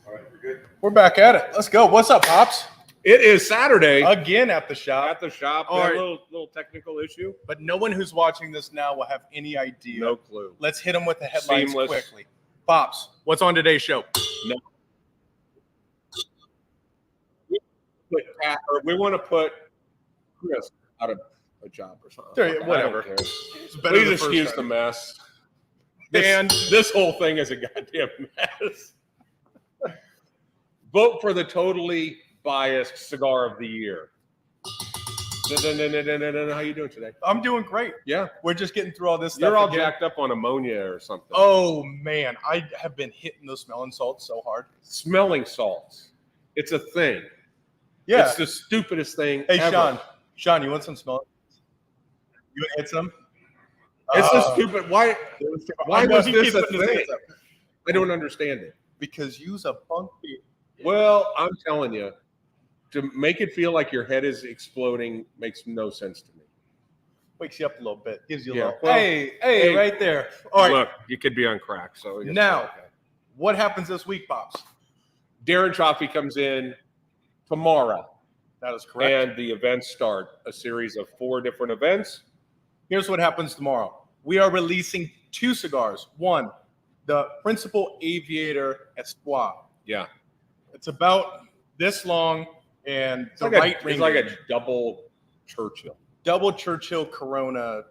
All right, we're good. We're back at it. Let's go. What's up, Pops? It is Saturday Again at the shop. at the shop. All A right. little technical issue. But no one who's watching this now will have any idea. No clue. Let's hit them with the headlines Seamless. quickly. Pops, what's on today's show? No. We want to put Chris out of a job or something. There, I whatever. don't care. It's better Please the first excuse time. the mess. And This whole thing is a goddamn mess. Vote for the totally biased cigar of the year. How you doing today? I'm doing great. Yeah, We're just getting through all this stuff. you're all again. jacked up on ammonia or something. Oh, man. I have been hitting those smelling salts so hard. Smelling salts. It's a thing. Yeah. It's the stupidest thing Hey, ever. Sean, you want some smelling? You want to hit some? It's the stupid. Why I know was he this keeps a putting his thing? hands up. I don't understand it. Because you's a funky. Well, I'm telling you, to make it feel like your head is exploding makes no sense to me. Wakes you up a little bit. Gives you a Yeah, little. well, hey, right there. All right. Look, you could be on crack. So it's Now, okay. what happens this week, Pops? Darren Chaffee comes in tomorrow, That is correct. and the events start. A series of 4 different events. Here's what happens tomorrow. We are releasing 2 cigars. One, the Principal Aviator Espoir. Yeah, It's about this long and it's the like, right ring. it's like a gauge. double Churchill. Double Churchill Corona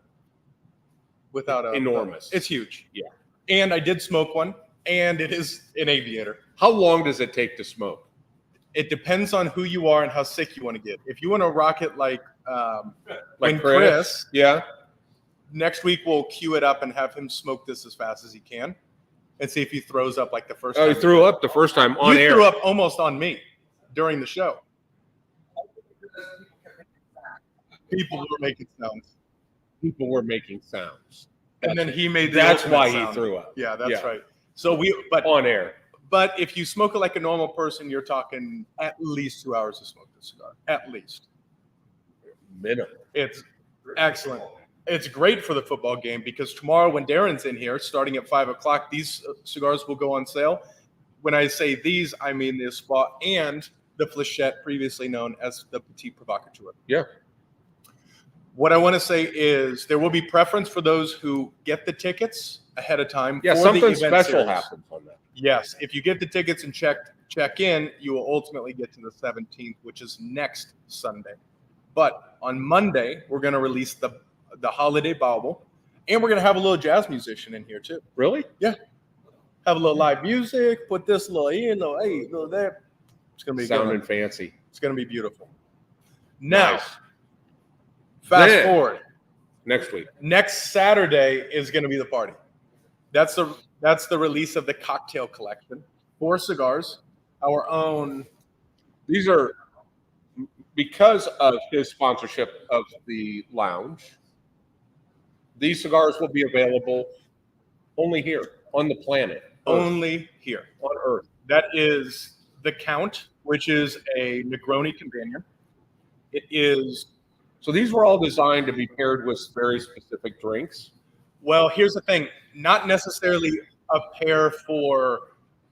without a Enormous. It's huge. Yeah. And I did smoke one, and it is an Aviator. How long does it take to smoke? It depends on who you are and how sick you want to get. If you want to rock it like when Chris? Chris, Yeah. next week we'll queue it up and have him smoke this as fast as he can and see if he throws up like the first Oh, time. he threw up the first time on you air. threw up almost on me during the show. People were making sounds. People were making sounds. And then he made the That's ultimate why sound. he threw up. Yeah, that's Yeah. right. So but On air. if you smoke it like a normal person, you're talking at least 2 hours to smoke this cigar. At least. Minimum. It's excellent. It's great for the football game because tomorrow when Darren's in here, starting at 5:00, these cigars will go on sale. When I say these, I mean the Espoir and the Flechette, previously known as the Petit Provocateur. Yeah. What I want to say is there will be preference for those who get the tickets ahead of time. Yeah, for something the event special series. happens on that. Yes, if you get the tickets and check in, you will ultimately get to the 17th, which is next Sunday. But on Monday, we're going to release the holiday Bible, and we're going to have a little jazz musician in here too. Really? Have a little live music. Put this little here, little there. It's going to be Sounding good. fancy. It's going to be beautiful. Now, Nice. fast Then- forward. Next week. Next Saturday is going to be the party. That's the release of the cocktail collection. 4 cigars, our own. These are because of his sponsorship of the lounge. These cigars will be available only here on the planet, Only here. on Earth. That is the Count, which is a Negroni companion. It is, So these were all designed to be paired with very specific drinks. well, here's the thing, not necessarily a pair for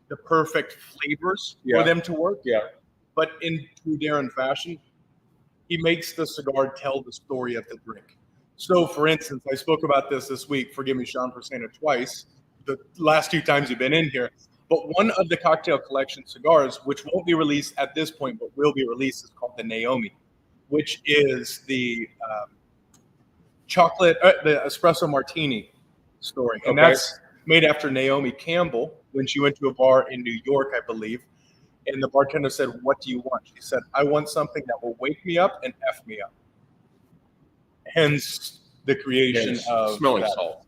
the perfect flavors Yeah. for them to work, Yeah. but in true Darren fashion, he makes the cigar tell the story of the drink. So, for instance, I spoke about this week. Forgive me, Sean, for saying it twice. The last 2 times you've been in here. But one of the cocktail collection cigars, which won't be released at this point, but will be released, is called the Naomi, which is the the espresso martini story. And Okay. that's made after Naomi Campbell when she went to a bar in New York, I believe. And the bartender said, "What do you want?" She said, "I want something that will wake me up and F me up." Hence the creation Hence, of smelling that. salt.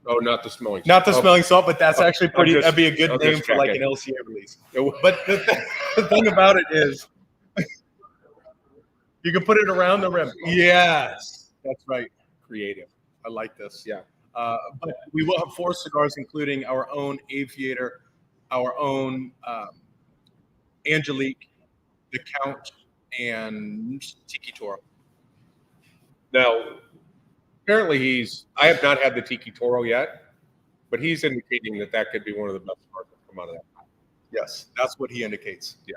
Oh, not the smelling salt. Not the Oh, smelling salt, but that's actually pretty. just- That'd be a good I'm name just for like an checking. LCA release. it- But the thing about it is, you can put it around the rim. Yes, that's right. creative. I like this. Yeah. But we will have 4 cigars, including our own Aviator, our own Angelique, the Count, and Tiki Toro. Now, apparently I have not had the Tiki Toro yet, but he's indicating that could be one of the best cigars that come out of that. Yes, that's what he indicates. Yeah.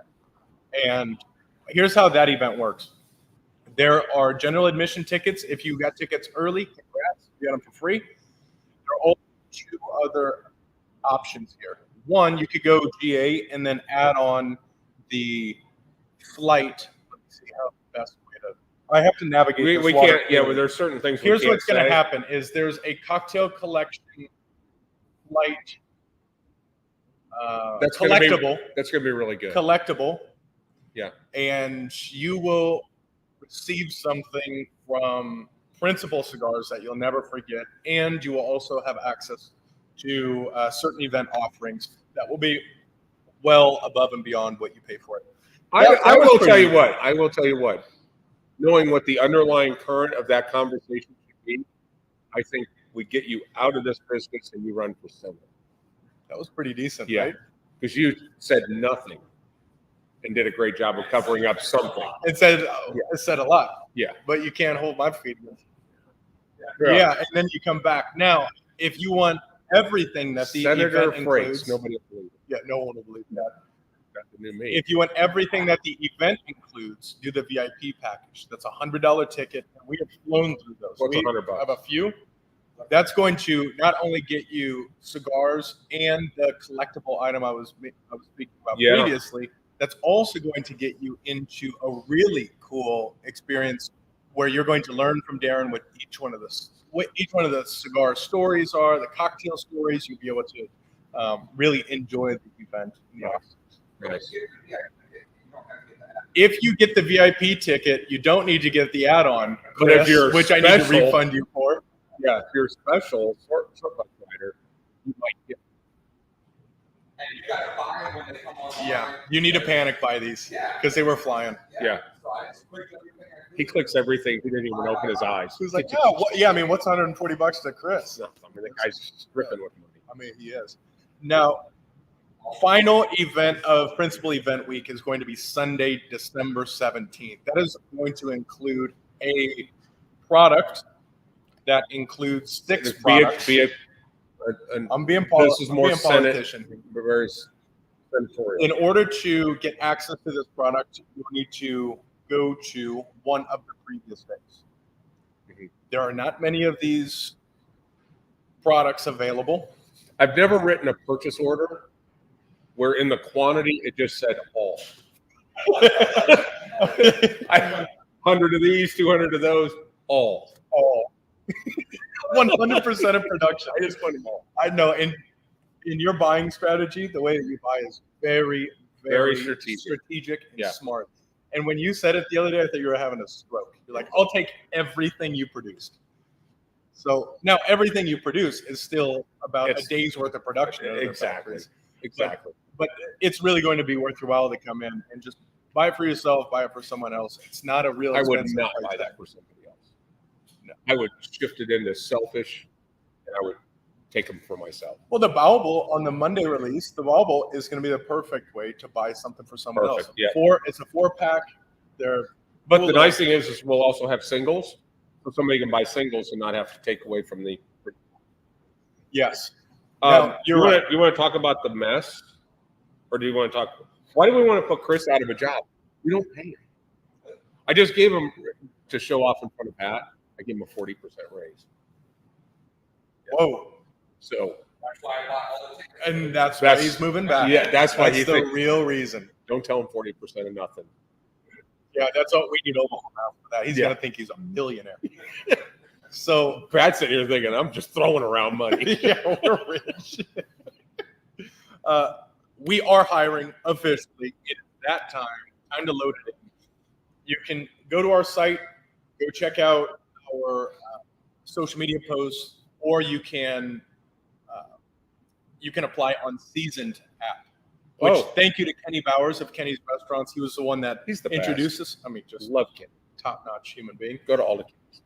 And here's how that event works. There are general admission tickets. If you got tickets early, congrats, you got them for free. There are only two other options here. One, you could go GA and then add on the flight. Let me see how the best way to. I have to navigate. We this water can't. Yeah, clearly. well, there's certain things. Here's we can't what's going to say. happen: is there's a cocktail collection flight That's gonna be- collectible. That's going to be really good. Collectible. Yeah. And you will receive something from Principal Cigars that you'll never forget, and you will also have access to certain event offerings that will be well above and beyond what you pay for it. I will pretty tell you neat. what. I will tell you what. Knowing what the underlying current of that conversation should be, I think we get you out of this business and you run for Senate. That was pretty decent, Yeah. right? Because you said nothing and did a great job of covering up something. It said a lot. Yeah. But you can't hold my feet. Yeah. Yeah, and then you come back. Now, if you want everything that the Senator event Frakes, includes, nobody will believe it. yeah, no one will believe that. That's the new me. If you want everything that the event includes, do the VIP package. That's a $100 ticket. And we have flown through those. What's we $100? have a few. That's going to not only get you cigars and the collectible item I was speaking about Yeah. previously. That's also going to get you into a really cool experience where you're going to learn from Darren what each one of the cigar stories are, the cocktail stories. You'll be able to really enjoy the event. Nice. If you get the VIP ticket, you don't need to get the add-on, But if you're which I need to special- refund you for. Yeah, if you're special surplus rider, you might get. And you got to buy them when they come online. Yeah, you need to panic buy these because they were flying. Yeah. So I just clicked everything I could. He clicks everything. He didn't even open his eyes. He was like, "Oh, yeah, I mean, what's $140 to Chris?" I mean, the guy's stripping with money. I mean, he is. Now, final event of Principal Event Week is going to be Sunday, December 17th. That is going to include a product that includes six products. I'm being This is more Senate. politician. Very senatorial. In order to get access to this product, you need to go to one of the previous days. Mhm. There are not many of these products available. I've never written a purchase order where in the quantity it just said all. 100 of these, 200 of those, all. 100% of production. I just want them all. I know. In your buying strategy, the way that you buy is very, Very very strategic. and Yeah. smart. And when you said it the other day, I thought you were having a stroke. You're like, I'll take everything you produced. So now everything you produce is still about It's- a day's worth of production. at other Exactly. factories. Exactly. But it's really going to be worth your while to come in and just buy it for yourself, buy it for someone else. It's not a real I would expensive not price buy tag. that for somebody else. No. I would shift it into selfish, and I would take them for myself. Well, the Bauble on the Monday release, the Bauble is going to be the perfect way to buy something for someone Perfect, else. yeah. It's a 4-pack. They're But cool the little- nice thing is we'll also have singles, so somebody can buy singles and not have to take away from the. Yes. No, you're right. You want to talk about the mess, or do you want to talk? Why do we want to put Chris out of a job? We don't pay him. I just gave him to show off in front of Pat. I gave him a 40% raise. Whoa. So That's why I bought all the tickets. And that's why That's- he's moving back. yeah, that's why That's he the thinks. real reason. Don't tell him 40% of nothing. Yeah, that's all we need Omaha now for that. He's Yeah. going to think he's a millionaire. So, Pat's sitting here thinking I'm just throwing around money. yeah, we're rich. We are hiring officially. It is that time. Time to load it in. You can go to our site, go check out our social media posts, or you can apply on Seasoned app. Which Oh. thank you to Kenny Bowers of Kenny's Restaurants. He was the one that He's the best. introduced us. I mean, just Love Kenny. top-notch human being. Go to all the Kenny's.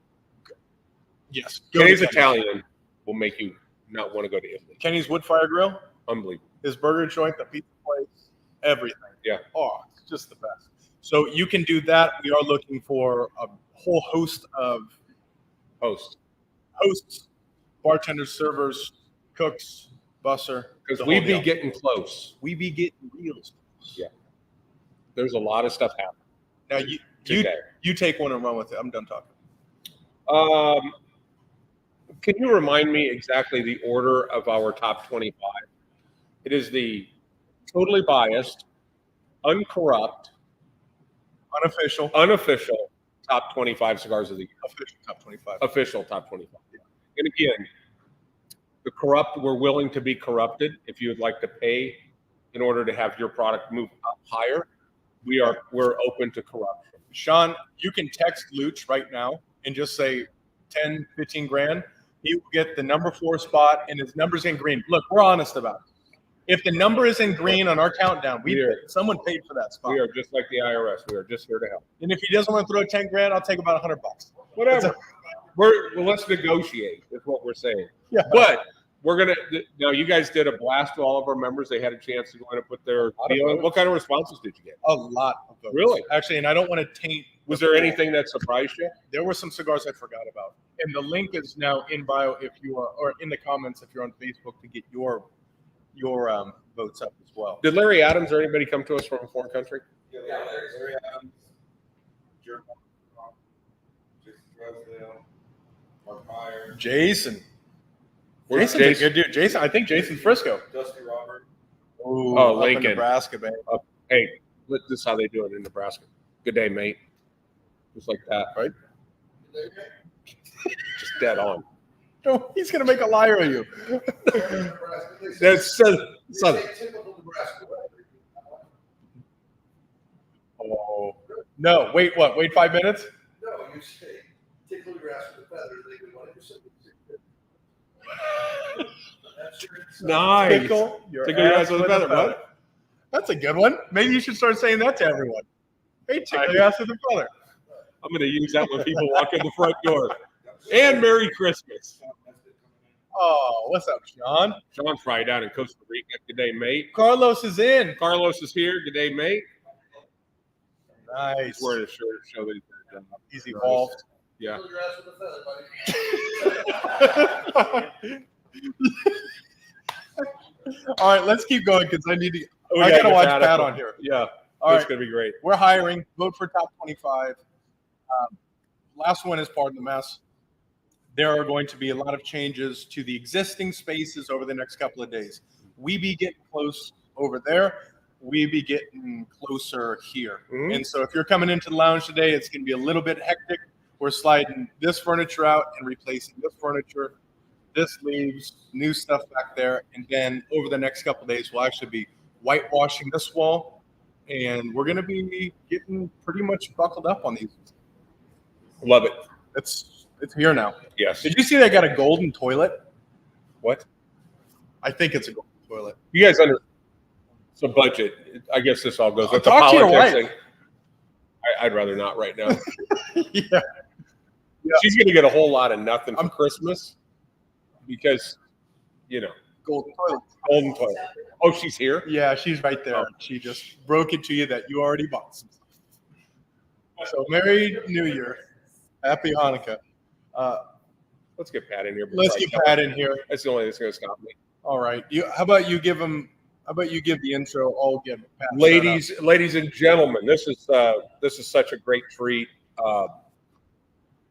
Yes. Go to Kenny's Kenny's. Italian will make you not want to go to Italy. Kenny's Wood Fire Grill, Unbelievable. his burger joint, the pizza place, everything. Yeah. Oh, it's just the best. So you can do that. We are looking for a whole host of Host. hosts, bartenders, servers, cooks, busser, because The we whole be deal. getting close. We be getting real. There's a lot of stuff happening Now you today. you take one and run with it. I'm done talking. Can you remind me exactly the order of our top 25? It is the totally biased, uncorrupt, unofficial top 25 cigars of the year. Official top 25. Official top 25. And again, the corrupt, we're willing to be corrupted. If you would like to pay in order to have your product move up higher, we're open to corruption. Sean, you can text Luch right now and just say 10, 15 grand. He will get the number 4 spot, and his number's in green. Look, we're honest about it. If the number is in green on our countdown, someone paid for that spot. We are just like the IRS. We are just here to help. And if he doesn't want to throw 10 grand, I'll take about $100. Whatever. Let's negotiate. Is what we're saying. Yeah. But we're gonna. Now, you guys did a blast to all of our members. They had a chance to go in and put their deal in. What kind of responses did you get? A lot of votes. Really? Actually, and I don't want to taint. Was there anything that surprised you? There were some cigars I forgot about. And the link is now in bio if you are, or in the comments if you're on Facebook to get your votes up as well. Did Larry Adams or anybody come to us from a foreign country? Yeah, Larry Adams, Jared, Jason Drysdale, Mark Meyer, Jason. Where's Jason's a Jason? good dude. Jason, I think Jason's Frisco. Dusty Robert. Ooh, Oh, up in Lincoln. Nebraska, baby. Hey, this is how they do it in Nebraska. Good day, mate. Just like that, right? Just dead on. No, he's gonna make a liar of you. That's Typical Nebraska. Oh no! Wait, what? Wait 5 minutes? No, you say tickle your ass with a feather. They can 100%. nice. Tickle Tickle your ass with a feather. What? That's a good one. Maybe you should start saying that to everyone. Hey, tickle your ass with a feather. I'm going to use that when people walk in the front door. And Merry Christmas. Oh, what's up, Sean? Sean's probably down in Costa Rica. Good day, mate. Carlos is in. Carlos is here. Good day, mate. Nice. He's wearing a shirt to show that he's got a job. He's evolved. Yeah. Tickle your ass with a feather, buddy. All right, let's keep going because I need to. Oh, I yeah, gotta get watch Pat Pat up. on here. Yeah. All That's right, going to be great. we're hiring. Vote for top 25. Last one is part of the mess. There are going to be a lot of changes to the existing spaces over the next couple of days. We be getting close over there. We be getting closer here. Mhm. And so if you're coming into the lounge today, it's going to be a little bit hectic. We're sliding this furniture out and replacing this furniture. This leaves new stuff back there. And then over the next couple of days, we'll actually be whitewashing this wall. And we're going to be getting pretty much buckled up on these. Love it. It's here now. Yes. Did you see they got a golden toilet? What? I think it's a golden toilet. You guys under so budget. I guess this all goes with the Talk to your politics wife. thing. I'd rather not right now. Yeah. She's going to get a whole lot of nothing for Christmas because, Golden toilet. golden toilet. Oh, she's here? Yeah, she's right there. Oh. She just broke it to you that you already bought some stuff. So Merry New Year. Happy Hanukkah. Let's get Pat in here. Let's get Pat in here. That's the only thing that's going to stop me. All right. How about you give the intro? I'll give Pat. Ladies and gentlemen, this is such a great treat.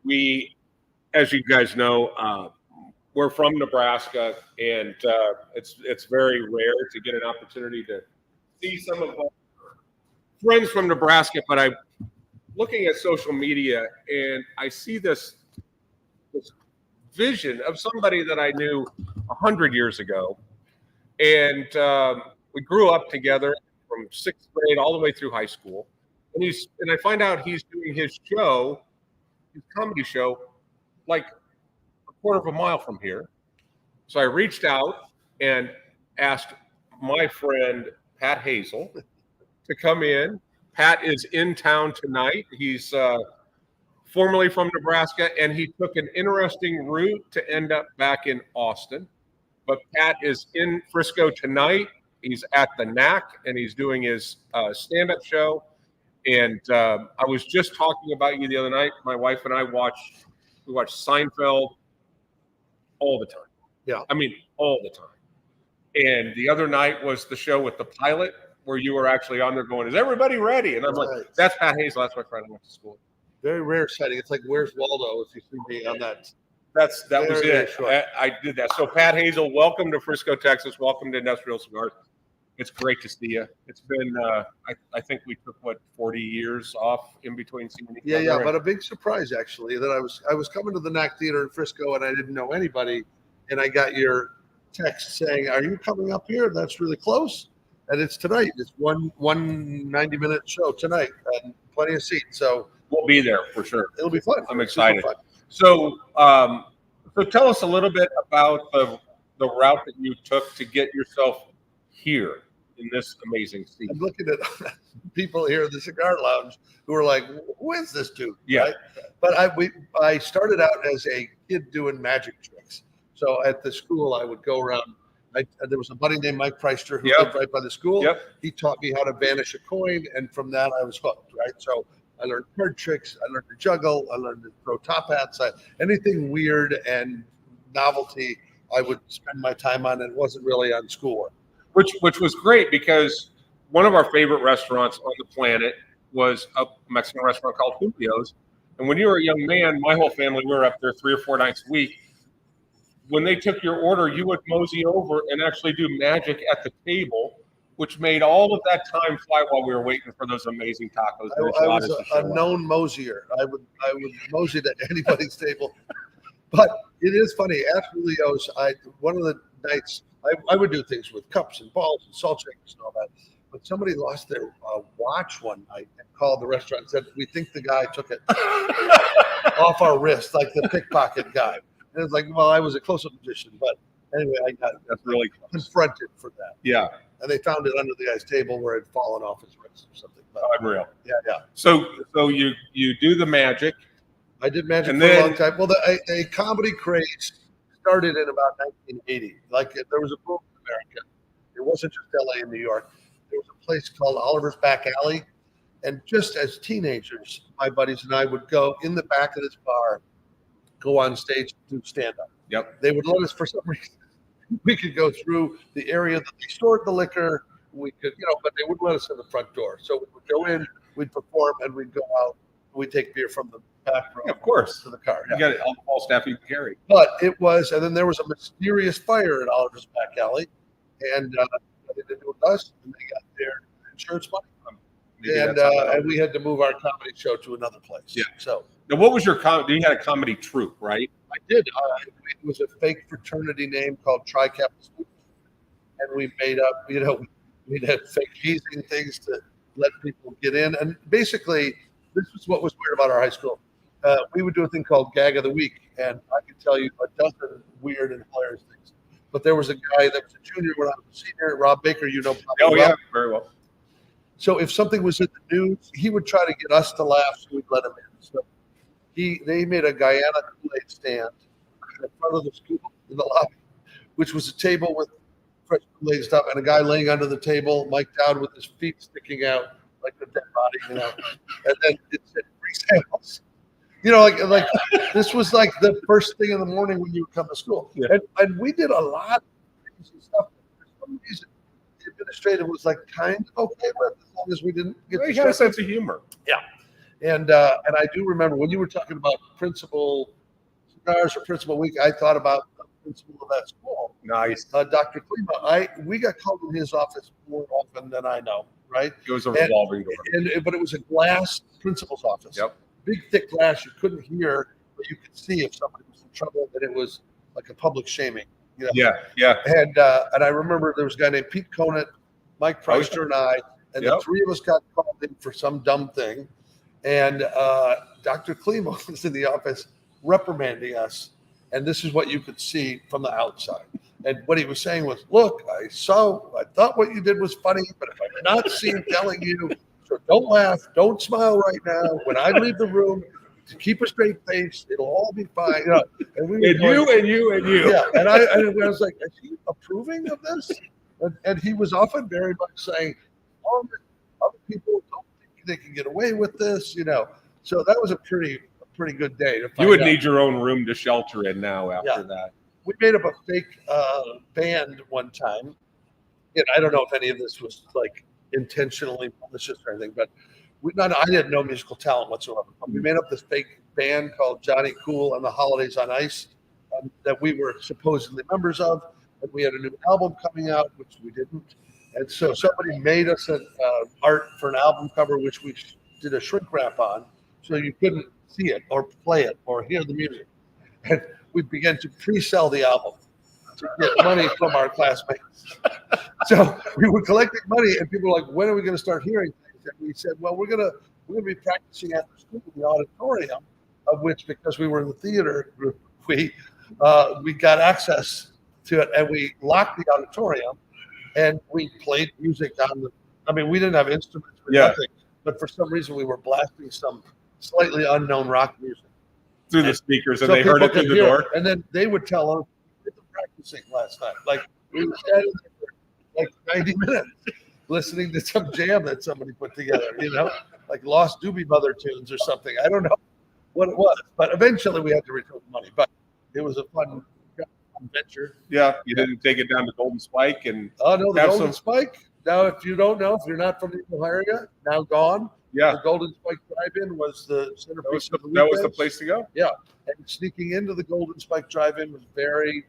We, as you guys know, we're from Nebraska, and it's very rare to get an opportunity to see some of our friends from Nebraska. But I'm looking at social media, and I see this vision of somebody that I knew 100 years ago, and we grew up together from 6th grade all the way through high school. And I find out he's doing his comedy show, like a quarter of a mile from here. So I reached out and asked my friend Pat Hazel to come in. Pat is in town tonight. He's formerly from Nebraska, and he took an interesting route to end up back in Austin. But Pat is in Frisco tonight. He's at the NAC, and he's doing his stand-up show. And I was just talking about you the other night. My wife and I watch Seinfeld all the time. Yeah. I mean, all the time. And the other night was the show with the pilot where you were actually on there going, "Is everybody ready?" And I'm like, Right. "That's Pat Hazel. That's my friend I went to school." Very rare setting. It's like, where's Waldo? If you see me on that. That was Very it. short. I did that. So Pat Hazel, welcome to Frisco, Texas. Welcome to Industrial Cigars. It's great to see you. It's been, I think we took 40 years off in between seeing each Yeah, other. but a big surprise actually that I was coming to the NAC Theater in Frisco and I didn't know anybody, and I got your text saying, "Are you coming up here? That's really close." And it's tonight. It's one 90-minute show tonight and plenty of seats, so We'll be there for sure. it'll be fun. I'm It's super excited. fun. So, so tell us a little bit about the route that you took to get yourself here in this amazing seat. I'm looking at people here in the cigar lounge who are like, "Who is this dude?" Yeah. Right? But I started out as a kid doing magic tricks. So at the school, I would go around. There was a buddy named Mike Preister who Yep. lived right by the school. Yep. He taught me how to vanish a coin, and from that, I was hooked. Right. So I learned card tricks. I learned to juggle. I learned to throw top hats. Anything weird and novelty, I would spend my time on. And it wasn't really on schoolwork. Which was great because one of our favorite restaurants on the planet was a Mexican restaurant called Julio's. And when you were a young man, my whole family, we were up there 3 or 4 nights a week. When they took your order, you would mosey over and actually do magic at the table, which made all of that time fly while we were waiting for those amazing tacos. and I was enchiladas to a show up. known mosier. I would mosey to anybody's table. But it is funny. After Leo's, one of the nights I would do things with cups and balls and salt shakers and all that. But somebody lost their watch one night and called the restaurant and said, "We think the guy took it off our wrist, like the pickpocket guy." And it's like, well, I was a close-up magician, but anyway, I got That's really close. confronted for that. Yeah, And they found it under the guy's table where it had fallen off his wrist or something. But unreal. yeah. So you do the magic. I did magic And for a then- long time. Well, a comedy craze started in about 1980. Like there was a boom in America. It wasn't just LA and New York. There was a place called Oliver's Back Alley. And just as teenagers, my buddies and I would go in the back of this bar, go on stage and do stand-up. Yep. They would let us, for some reason, we could go through the area that they stored the liquor. We could, but they wouldn't let us in the front door. So we would go in, we'd perform, and we'd go out. We'd take beer from the back room Of course. to the car. You got all staff you can carry. But it was, and then there was a mysterious fire at Oliver's Back Alley, and they didn't do it with us, and they got their insurance money, Maybe and that's how that- we had to move our comedy show to another place. Yeah. So Now, what was your you had a comedy troupe, right? I did. It was a fake fraternity name called Tri Kappa Psi, and we made up, we had fake hazing things to let people get in, and basically, this was what was weird about our high school. We would do a thing called Gag of the Week, and I could tell you a dozen weird and hilarious things. But there was a guy that was a junior when I was a senior, Rob Baker, probably Oh yeah, well. very well. So if something was in the news, he would try to get us to laugh, so we'd let him in. So they made a Guyana Kool-Aid stand in front of the school in the lobby, which was a table with fresh Kool-Aid stuff, and a guy laying under the table, mic'd down with his feet sticking out like a dead body, and then it said free samples. Like this was like the first thing in the morning when you would come to school. Yeah. And we did a lot of crazy stuff. For some reason, the administrative was like kind of okay with it, as long as we didn't get You got a distracted. sense of humor. And I do remember when you were talking about principal cigars or principal week, I thought about the principal of that school, Nice. Dr. Klima. We got called in his office more often than I know, right? It was a revolving door. But it was a glass principal's office. Yep. Big thick glass. You couldn't hear, but you could see if somebody was in trouble. That it was like a public shaming. Yeah, yeah. And I remember there was a guy named Pete Conant, Mike Oh, yeah. Preister, and I, and Yep. the three of us got called in for some dumb thing. And Dr. Klima was in the office reprimanding us. And this is what you could see from the outside. And what he was saying was, "Look, I thought what you did was funny, but if I'm not seen telling you, so don't laugh, don't smile right now. When I leave the room, to keep a straight face, it'll all be fine." And we were And you. yeah, and I was like, "Is he approving of this?" And he was often very much saying, "Oh, other people don't think they can get away with this," So that was a pretty good day. To find You would out. need your own room to shelter in now after Yeah. that. we made up a fake band one time. And I don't know if any of this was like intentionally malicious or anything, but I didn't know musical talent whatsoever. But we made up this fake band called Johnny Cool and the Holidays on Ice that we were supposedly members of. And we had a new album coming out, which we didn't. And so somebody made us an art for an album cover, which we did a shrink wrap on, so you couldn't see it or play it or hear the music. And we began to pre-sell the album to get money from our classmates. So we were collecting money, and people were like, "When are we going to start hearing things?" And we said, "Well, we're going to be practicing after school in the auditorium," of which, because we were in the theater group, we got access to it, and we locked the auditorium, and we played music on the. I mean, we didn't have instruments or nothing, but for some reason we were blasting some slightly unknown rock music through the speakers, and so they heard people it through could the hear door. it. And then they would tell us, "We were practicing last night." Like we were standing there for like 90 minutes listening to some jam that somebody put together, like Lost Doobie Mother tunes or something. I don't know what it was, but eventually we had to return the money. But it was a fun venture. Yeah, you didn't take it down to Golden Spike and Oh no, the have Golden some- Spike. Now, if you don't know, if you're not from the area, now gone. yeah, The Golden Spike Drive-In was the centerpiece. that was the place to go. And sneaking into the Golden Spike Drive-In was very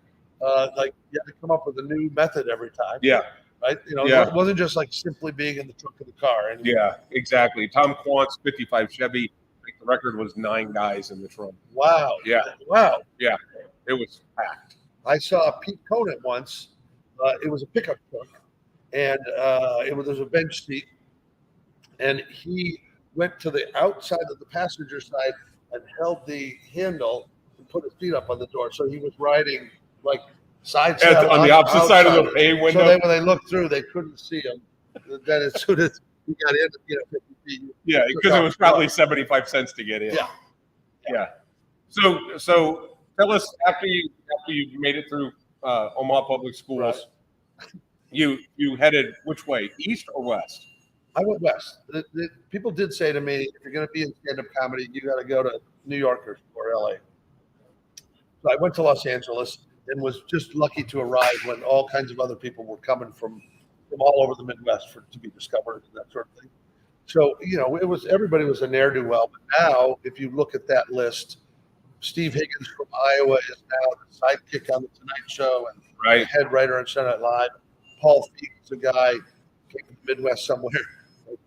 like you had to come up with a new method every time. Yeah, Right. Yeah. It wasn't just like simply being in the trunk of the car. And yeah, exactly. Tom Quant's 55 Chevy. I think the record was 9 guys in the trunk. wow. Yeah. Wow. It was packed. I saw Pete Conant once. It was a pickup truck, and there was a bench seat, and he went to the outside of the passenger side and held the handle and put his feet up on the door. So he was riding like side saddle On the opposite side of the outside. bay window. So when they looked through, they couldn't see him. Then as soon as he got in, 50 feet. Yeah, because it was probably 75 cents to get in. Yeah. Yeah. So tell us, after you made it through Omaha Public Schools, you headed which way, east or west? I went west. People did say to me, if you're going to be in stand-up comedy, you got to go to New York or LA. So I went to Los Angeles and was just lucky to arrive when all kinds of other people were coming from all over the Midwest to be discovered and that sort of thing. So, everybody was a ne'er-do-well. But now, if you look at that list, Steve Higgins from Iowa is now the sidekick on The Tonight Show and Right. head writer on Saturday Night Live. Paul Feig is a guy came from the Midwest somewhere.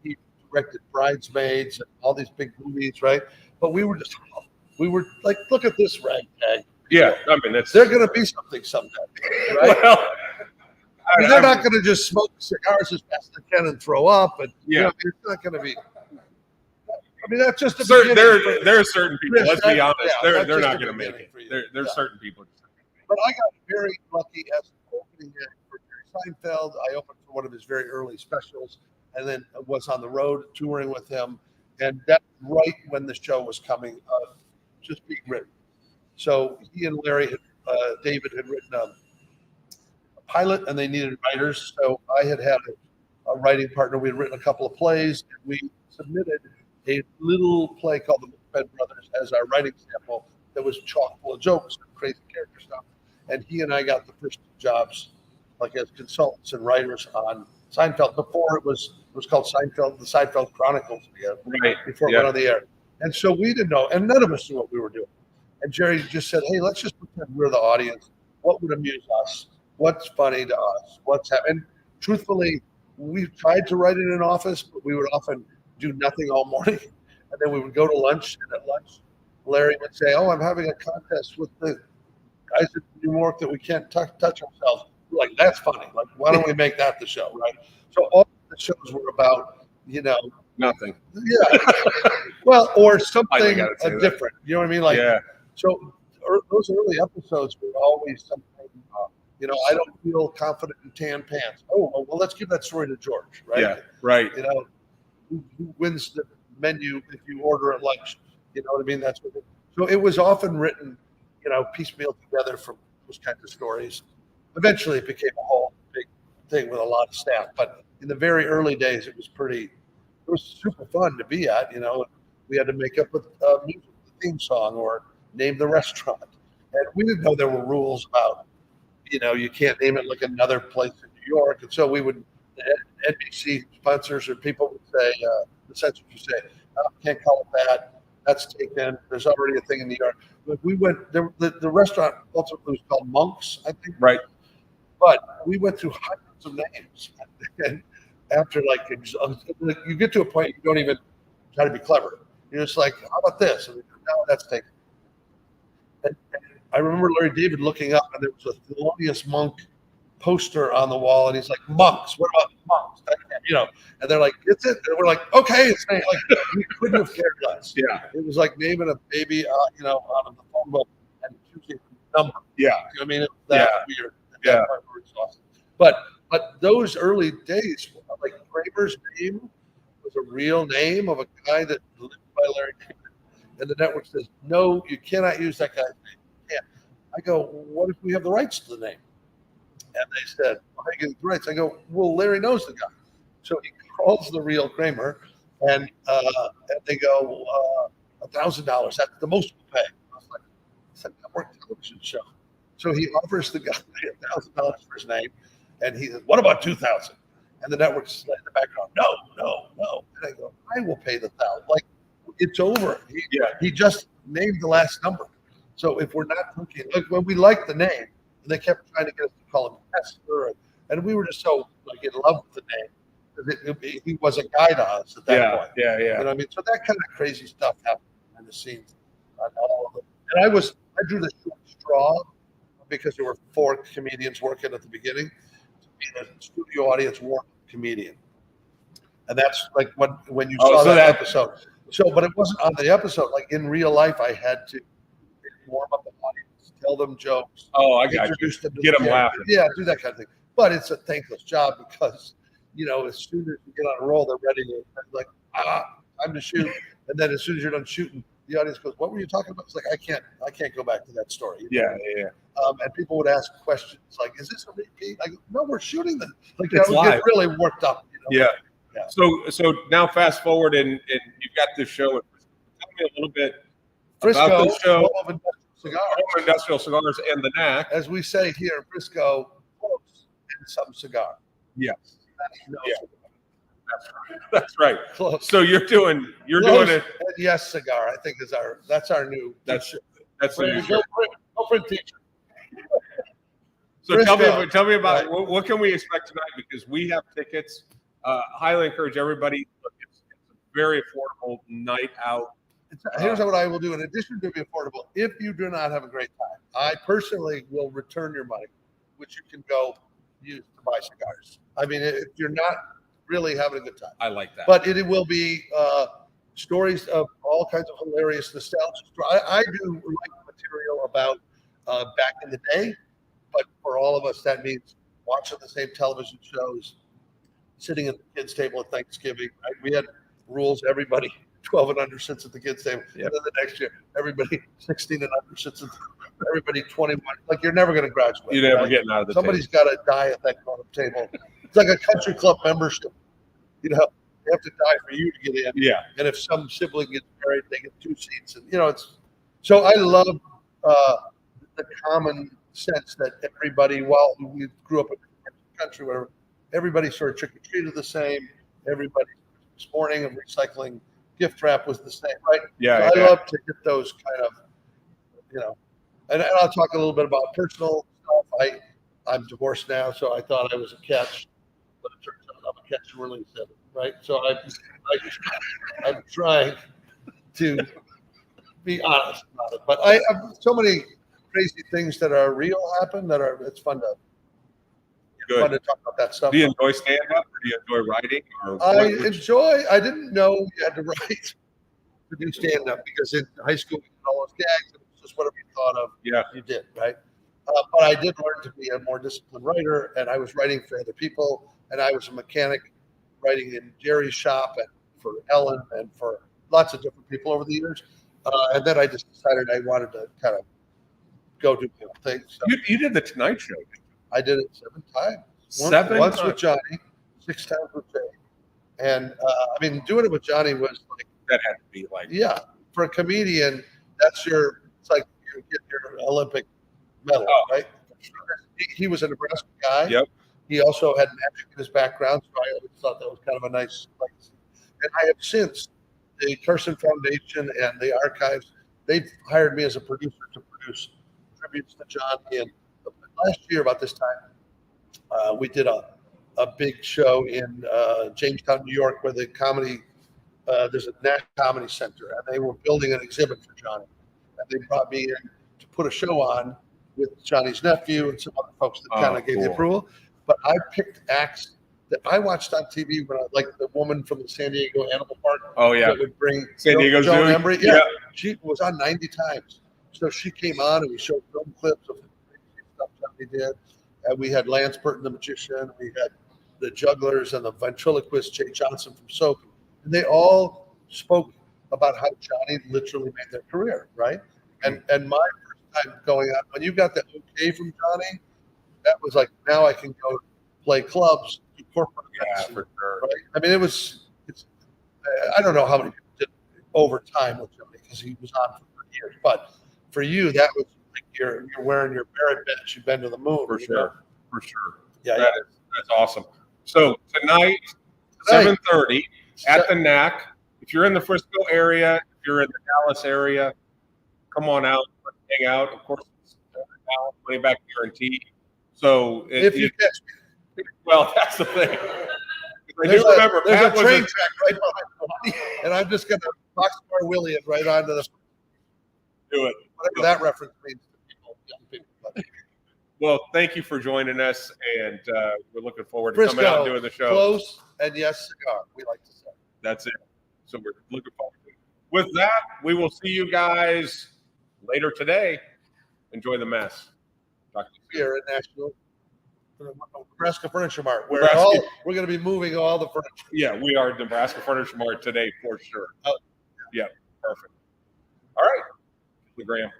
He directed Bridesmaids and all these big movies, right? But we were like, look at this ragtag. Yeah, I mean that's They're going to be something someday, right? well. They're not going to just smoke cigars as fast as they can and throw up, and Yeah. it's not going to be. I mean, that's just There are certain people. Chris, Let's be honest. that's They're just not the going to make beginning it. for you. There's Yeah. certain people. But I got very lucky as an opening act for Jerry Seinfeld. I opened for one of his very early specials, and then was on the road touring with him. And that's right when the show was coming, just being written. So he and Larry, David had written a pilot, and they needed writers. So I had a writing partner. We had written a couple of plays, and we submitted a little play called The Bed Brothers as our writing sample that was chock full of jokes and crazy character stuff. And he and I got the first jobs, like as consultants and writers on Seinfeld. Before it was called Seinfeld, the Seinfeld Chronicles, Right. before it went on the air. And so we didn't know, and none of us knew what we were doing. And Jerry just said, "Hey, let's just pretend we're the audience. What would amuse us? What's funny to us? What's happening?" And truthfully, we tried to write it in an office, but we would often do nothing all morning. And then we would go to lunch, and at lunch, Larry would say, "Oh, I'm having a contest with the guys at New York that we can't touch ourselves." We're like, "That's funny. Like, why don't we make that the show?" Right? So all the shows were about, Nothing. yeah, well, or I something gotta say that. different. You know what I mean? Like, Yeah. so those early episodes were always something. I don't feel confident in tan pants. Oh, well, let's give that story to George, right? Yeah. Right. Who wins the menu if you order at lunch? You know what I mean? That's what. So it was often written, piecemeal together from those kinds of stories. Eventually, it became a whole big thing with a lot of staff. But in the very early days, it was super fun to be at. We had to make up with music, the theme song, or name the restaurant. And we didn't know there were rules about, you can't name it like another place in New York. And so the NBC sponsors or people would say, the censors would say, oh, can't call it that. That's taken. There's already a thing in New York. But we went, the restaurant ultimately was called Monk's, I think. Right. But we went through hundreds of names. And after you get to a point you don't even try to be clever. You're just like, how about this? And no, that's taken. And I remember Larry David looking up, and there was a Thelonious Monk poster on the wall, and he's like, "Monks, what about monks?" And they're like, "It's it." And we're like, "Okay, it's like we couldn't have cared less." Yeah. It was like naming a baby, out of the phone book and choosing a number. Yeah. I mean, it was that weird. At that Yeah. point, we were exhausted. But those early days, like Kramer's name was a real name of a guy that lived by Larry David. And the network says, no, you cannot use that guy's name. Yeah. I go, what if we have the rights to the name? And they said, well, how do you get the rights? I go, well, Larry knows the guy. So he calls the real Kramer, and they go, $1,000. That's the most we'll pay. I was like, it's a network television show. So he offers the guy $1,000 for his name, and he says, what about $2,000? And the network's in the background, no. And I go, I will pay the $1,000. Like, it's over. He just named the last number. So if we're not talking, like when we liked the name, and they kept trying to get us to call him Hester, and we were just so like in love with the name. He was a guy to us at that point. Yeah. You know what I mean? So that kind of crazy stuff happened behind the scenes on all of it. And I drew the short straw because there were 4 comedians working at the beginning to be the studio audience warm comedian. And that's like when you saw that episode. So, but it wasn't on the episode. Like in real life, I had to warm up the audience, tell them jokes. Oh, I got introduce them to Get the them laughing. Yeah, do that kind of thing. But it's a thankless job because, as soon as you get on a roll, they're ready to like, time to shoot. And then as soon as you're done shooting, the audience goes, "What were you talking about?" It's like I can't go back to that story. Yeah. And people would ask questions like, "Is this a repeat?" I go, "No, we're shooting them." Like It's that would live. get really worked up. Yeah. Yeah. So now fast forward and you've got this show. Tell me a little bit Frisco, about the show, home of industrial cigars. Home Industrial Cigars and the Knack. As we say here in Frisco, close and some cigar. Yes. No Yeah. cigar. That's right. Close. So you're doing Close it. and yes, cigar. I think that's our new. That's t-shirt. the new Go shirt. print t-shirt. So Frisco. tell me about Right. what can we expect tonight, because we have tickets. Highly encourage everybody. Look, it's a very affordable night out. Here's what I will do. In addition to being affordable, if you do not have a great time, I personally will return your money, which you can go use to buy cigars. I mean, if you're not really having a good time, I like that. but it will be stories of all kinds of hilarious nostalgia. I do like material about back in the day, but for all of us, that means watching the same television shows, sitting at the kids' table at Thanksgiving. Right? We had rules. Everybody 12 and under sits at the kids' table. Yeah. And then the next year, everybody 16 and under sits at everybody 21. Like you're never going to graduate. You're never right? getting out of the Somebody's got to die at that kind of table. It's like a country club membership. You have to die for you to get in. Yeah. And if some sibling gets married, they get 2 seats. And it's so I love the common sense that everybody, while we grew up in the country, whatever, everybody sort of trick or treated the same. Everybody this morning of recycling gift wrap was the same, right? Yeah. So I love to get those kind of, and I'll talk a little bit about personal stuff. I'm divorced now, so I thought I was a catch, but it turns out I'm a catch and release it, right? So I'm trying to be honest about it, but I have so many crazy things that are real happen it's fun to talk about that stuff. Do you enjoy stand up, or do you enjoy writing? I didn't know you had to write to do stand up, because in high school we did all those gags and it was just whatever you thought of. Yeah. You did, right? But I did learn to be a more disciplined writer, and I was writing for other people, and I was a mechanic writing in Jerry's shop and for Ellen and for lots of different people over the years. And then I just decided I wanted to kind of go do my own thing. So You did the Tonight Show. I did it 7 times. Once with Johnny, 6 times with Jay. And doing it with Johnny was like, That had to be like, yeah, for a comedian, it's like you get your Olympic medal, Oh. right? He was a Nebraska guy. Yep. He also had magic in his background, so I always thought that was kind of a nice legacy. And I have since, the Carson Foundation and the archives, they've hired me as a producer to produce tributes to Johnny. And last year, about this time, we did a big show in Jamestown, New York, where the comedy, there's a National Comedy Center, and they were building an exhibit for Johnny. And they brought me in to put a show on with Johnny's nephew and some other folks that kind of gave the cool. approval. But I picked acts that I watched on TV when I like the woman from the San Diego Animal Park. Oh yeah. That would bring San Diego Joan Zoo. Embry. Yeah, she was on 90 times. So she came on and we showed film clips of the crazy stuff Johnny did. And we had Lance Burton, the magician. We had the jugglers and the ventriloquist Jay Johnson from Soap. And they all spoke about how Johnny literally made their career, right? And my first time going out, when you got the okay from Johnny, that was like, now I can go play clubs, do corporate events. Yeah, for sure. Right? I mean, I don't know how many people did overtime with Johnny because he was on for years. But for you, that was like you're wearing your Barrett bench. You've been to the moon. For sure. For sure. Yeah, That's awesome. So tonight 7:30 at the NAC. If you're in the Frisco area, if you're in the Dallas area, come on out, let's hang out. Of course, it's money back guarantee. So if you catch me, well, that's the thing. I there's do remember there's Pat a was train track right behind me, and I'm just gonna boxcar Willie it right onto the do it. whatever that reference means to people. Young people. But Well, thank you for joining us, and we're looking forward to Frisco, coming out and doing the show. close, and yes, cigar. We like to say. That's it. So we're looking forward to it. With that, we will see you guys later today. Enjoy the mess. Talk to you soon. Here at National Nebraska Furniture Mart, where Nebraska. we're going to be moving all the furniture. Yeah, we are Nebraska Furniture Mart today for sure. Oh. Yeah, perfect. All right. Graham.